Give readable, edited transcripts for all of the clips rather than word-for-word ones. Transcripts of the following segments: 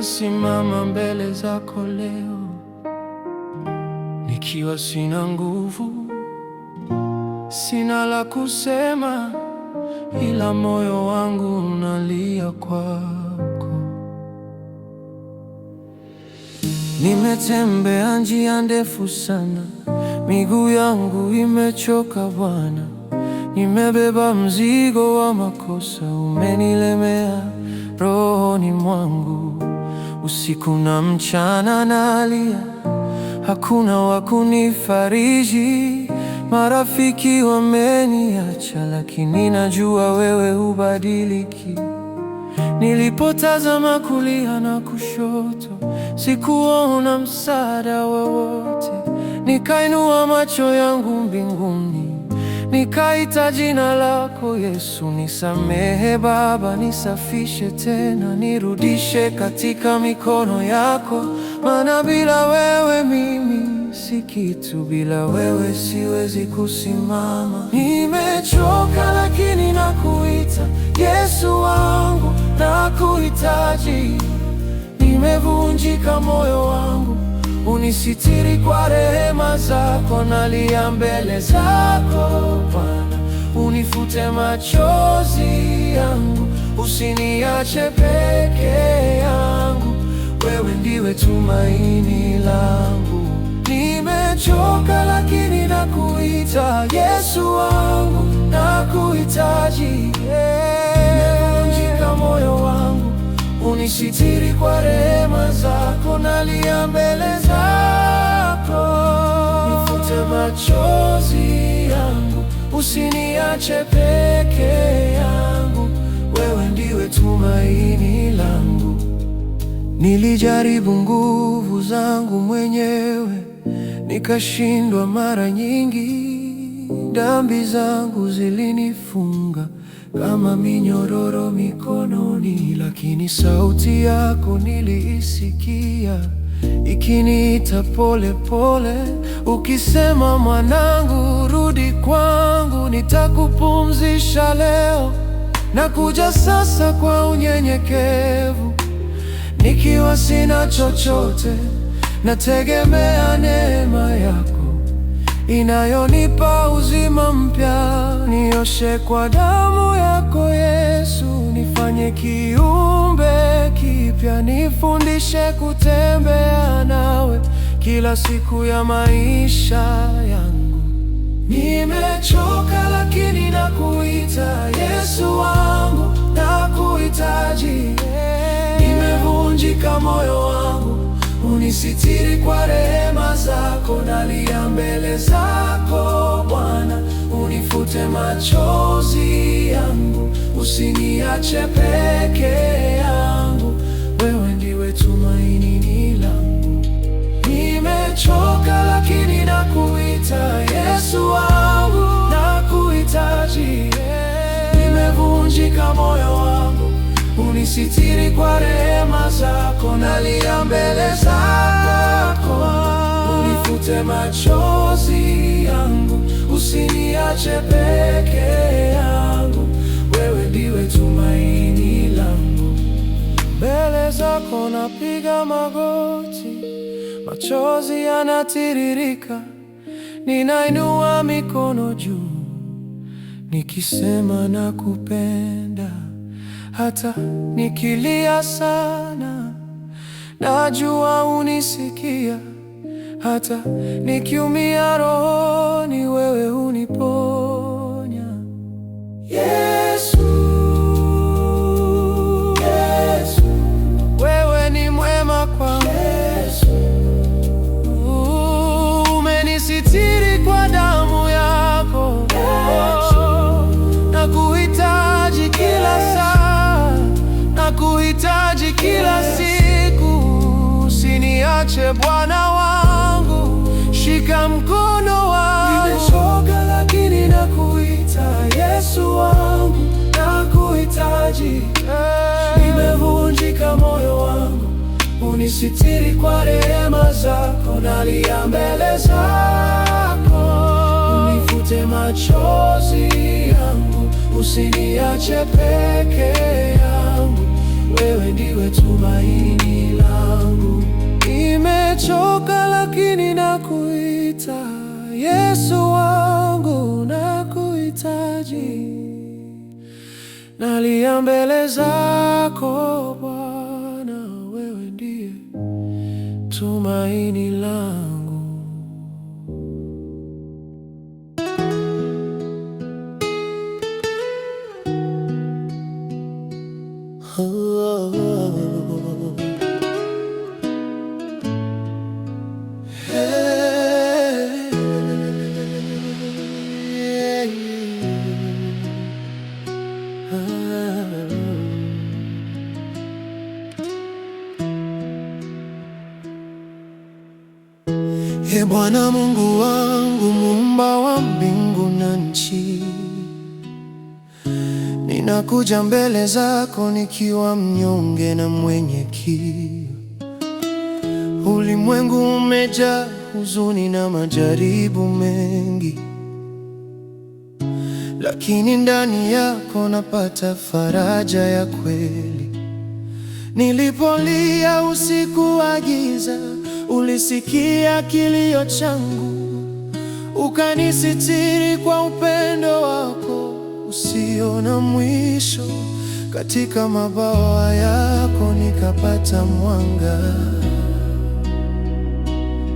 Ninasimama mbele zako leo nikiwa sina nguvu, sina la kusema, ila moyo wangu unalia kwako. Nimetembea njia ndefu sana, miguu yangu imechoka Bwana. Nimebeba mzigo wa makosa, umenilemea rohoni mwangu. Usiku na mchana nalia, hakuna wa kunifariji. Marafiki wameniacha, lakini najua wewe hubadiliki. Nilipotazama kulia na kushoto, sikuona msaada wowote. Nikainua macho yangu mbinguni, nikaita jina lako Yesu. Nisamehe Baba, nisafishe tena, nirudishe katika mikono yako. Maana bila wewe mimi si kitu, bila wewe siwezi kusimama. Nimechoka lakini nakuita Yesu wangu, nakuhitaji. Nimevunjika moyo wangu, unisitiri kwa rehema zako. Nalia mbele zako Bwana, unifute machozi yangu, usiniache peke yangu. Wewe ndiwe tumaini langu. Nimechoka lakini nakuita Yesu wangu, nakuhitaji. Nimevunjika moyo wangu, unisitiri kwa rehema zako. Nalia mbele zako, nifute machozi yangu, usiniache peke yangu. Wewe ndiwe tumaini langu. Nilijaribu nguvu zangu mwenyewe, nikashindwa mara nyingi. Dhambi zangu zilinifunga kama minyororo mikononi, lakini sauti yako niliisikia ikiniita pole pole, ukisema mwanangu, rudi kwangu, nitakupumzisha leo. Nakuja sasa kwa unyenyekevu, nikiwa sina chochote, nategemea neema yako inayonipa uzima mpya. Nioshe kwa damu yako Yesu, nifanye kiumbe kipya. Nifundishe kutembea nawe kila siku ya maisha yangu. Nimechoka lakini nakuita Yesu wangu, nakuhitaji. Nimevunjika moyo wangu, unisitiri kwa rehema zako. Nalia mbele zako Bwana, unifute machozi yangu, usiniache peke yangu. Wewe ndiwe tumaini langu. Nimechoka lakini nakuita Yesu wangu, nakuhitaji. Nimevunjika moyo wangu, unisitiri kwa rehema zako. Nalia mbele zako, unifute machozi yangu, usiniache peke yangu. Wewe ndiwe tumaini langu. Mbele zako napiga magoti, machozi yanatiririka. Ninainua mikono juu, nikisema nakupenda. Hata nikilia sana, najua unisikia. Hata nikiumia rohoni, wewe uniponya. Yesu, Yesu, wewe ni mwema kwangu. Yesu, umenisitiri kwa damu yako. Yesu, nakuhitaji kila saa, nakuhitaji kila siku. Usiniache Bwana wangu, shika mkono wangu. Nimechoka lakini nakuita Yesu wangu, nakuhitaji. Nimevunjika moyo wangu, unisitiri kwa rehema zako. Nalia mbele zako, unifute machozi yangu, usiniache peke yangu. wewe ndiwe tumaini langu. Nimechoka lakini nakuita, Yesu wangu nakuhitaji. Nalia mbele zako Bwana, wewe ndiye tumaini langu. Ee Bwana Mungu wangu, muumba wa mbingu na nchi, ninakuja mbele zako nikiwa mnyonge na mwenye kiu. Ulimwengu umejaa huzuni na majaribu mengi, lakini ndani yako napata faraja ya kweli. Nilipolia usiku wa giza, ulisikia kilio changu, ukanisitiri kwa upendo wako usio na mwisho. Katika mabawa yako nikapata mwanga,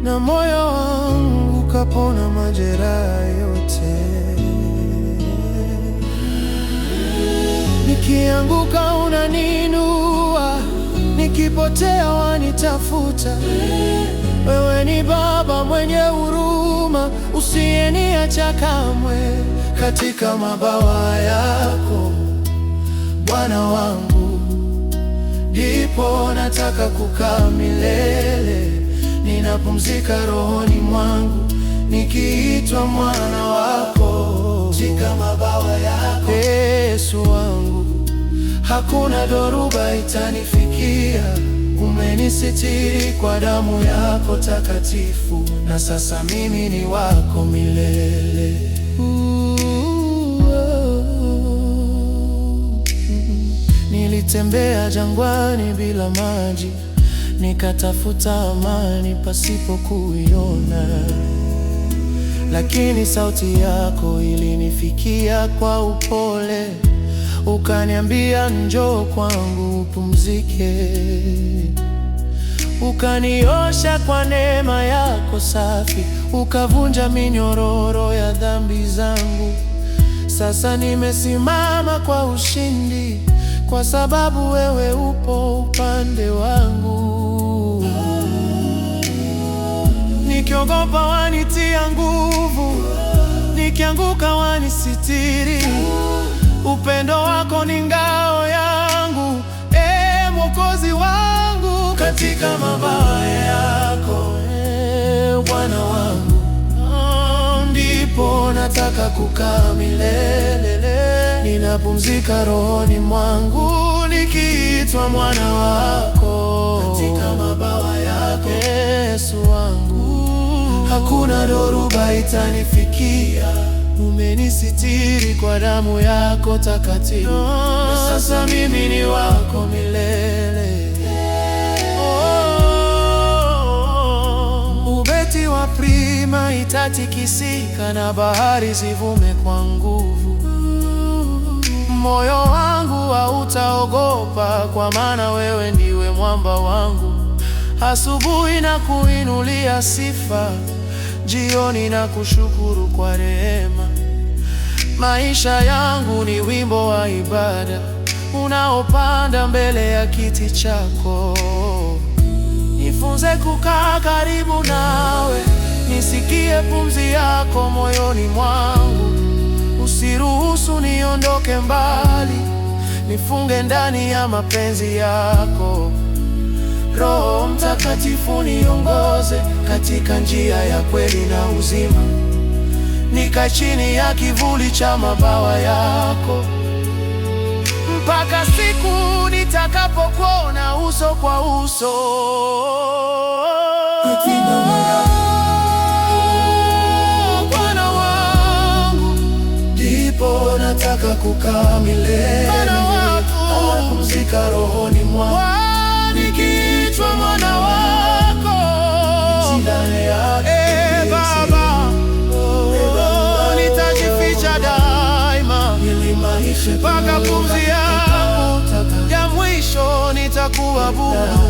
na moyo wangu ukapona majeraha yote. Nikianguka unaninua, nikipotea wanitafuta. Wewe ni Baba mwenye huruma, usiyeniacha kamwe. Katika mabawa yako Bwana wangu, ndipo nataka kukaa milele. Ninapumzika rohoni mwangu, nikiitwa mwana wako. Katika mabawa yako Yesu wangu, hakuna dhoruba itanifikia. Umenisitiri kwa damu yako takatifu, na sasa mimi ni wako milele. Nilitembea jangwani bila maji, nikatafuta amani pasipo kuiona, lakini sauti yako ilinifikia kwa upole. Ukaniambia njoo kwangu upumzike, ukaniosha kwa neema yako safi, ukavunja minyororo ya dhambi zangu. Sasa nimesimama kwa ushindi, kwa sababu wewe upo upande wangu. Nikiogopa wanitia nguvu, nikianguka wanisitiri. Upendo wako ni ngao yangu, Ee Mwokozi wangu. Katika mabawa yako Bwana wangu, ndipo nataka kukaa milele. Ninapumzika rohoni mwangu, nikiitwa mwana wako. Katika mabawa yako Yesu wangu, hakuna dhoruba itanifikia. Umenisitiri kwa damu yako takatifu, na sasa mimi ni wako milele. Ubeti wa prima itatikisika, na bahari zivume kwa nguvu. Moyo wangu hautaogopa, kwa maana wewe ndiwe mwamba wangu. Asubuhi na kuinulia sifa, jioni na kushukuru kwa rehema. Maisha yangu ni wimbo wa ibada, unaopanda mbele ya kiti chako. Nifunze kukaa karibu nawe, nisikie pumzi yako moyoni mwangu. Usiruhusu niondoke mbali, nifunge ndani ya mapenzi yako. Roho Mtakatifu niongoze katika njia ya kweli na uzima. Nikae chini ya kivuli cha mabawa yako, mpaka siku nitakapokuona uso kwa uso. Bwana wangu, ndipo nataka kukaa milele. Nitapumzika rohoni mwangu, nikiitwa mwana wako. Baba, nitajificha daima, mpaka pumzi yangu ya mwisho nitakuabudu.